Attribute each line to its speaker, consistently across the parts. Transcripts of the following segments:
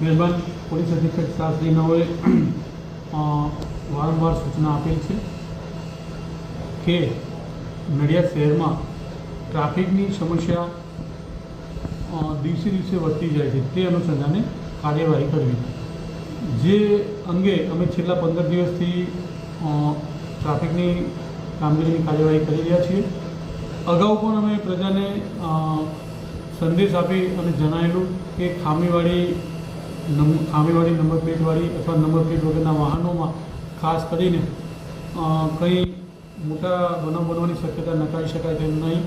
Speaker 1: મહેરબાન પોલીસ અધિક્ષક શાસ્ત્રીનોએ વારંવાર સૂચના આપેલ છે કે નડિયાદ શહેરમાં ટ્રાફિકની સમસ્યા દિવસે દિવસે વધતી જાય છે, તે અનુસંધાને કાર્યવાહી કરવી, જે અંગે અમે છેલ્લા 15 દિવસથી ટ્રાફિકની કામગીરીની કાર્યવાહી કરી રહ્યા છીએ। અગાઉ પણ અમે પ્રજાને સંદેશ આપી અને જણાવેલું કે ખામીવાળી નંબર પ્લેટવાળી અથવા નંબર પ્લેટ વગરના વાહનોમાં ખાસ કરીને કંઈ મોટા બનાવ બનવાની શક્યતા નકારી શકાય તેમ નહીં।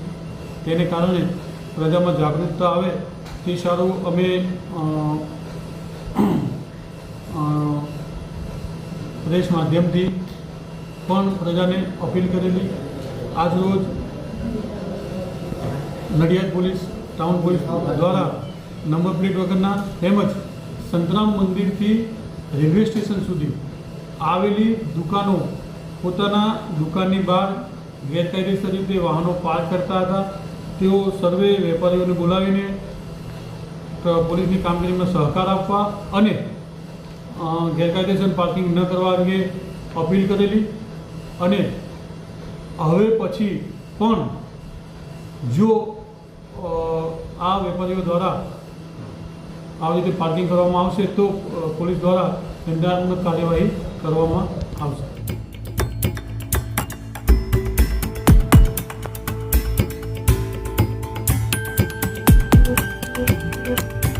Speaker 1: તેને કારણે પ્રજામાં જાગૃતતા આવે તે સારું અમે પ્રેસ માધ્યમથી પણ પ્રજાને અપીલ કરેલી। આજ રોજ નડિયાદ પોલીસ ટાઉન પોલીસ દ્વારા નંબર પ્લેટ વગરના તેમજ સંતરામ મંદિરથી રેલવે સ્ટેશન સુધી આવેલી દુકાનો પોતાના દુકાનની બહાર ગેરકાયદેસર રીતે વાહનો પાર્ક કરતા હતા, તેઓ સર્વે વેપારીઓને બોલાવીને પોલીસની કામગીરીમાં સહકાર આપવા અને ગેરકાયદેસર પાર્કિંગ ન કરવા અંગે અપીલ કરેલી। અને હવે પછી પણ જો આ વેપારીઓ દ્વારા આવી રીતે પાર્કિંગ કરવામાં આવશે તો પોલીસ દ્વારા દંડાત્મક કાર્યવાહી કરવામાં આવશે।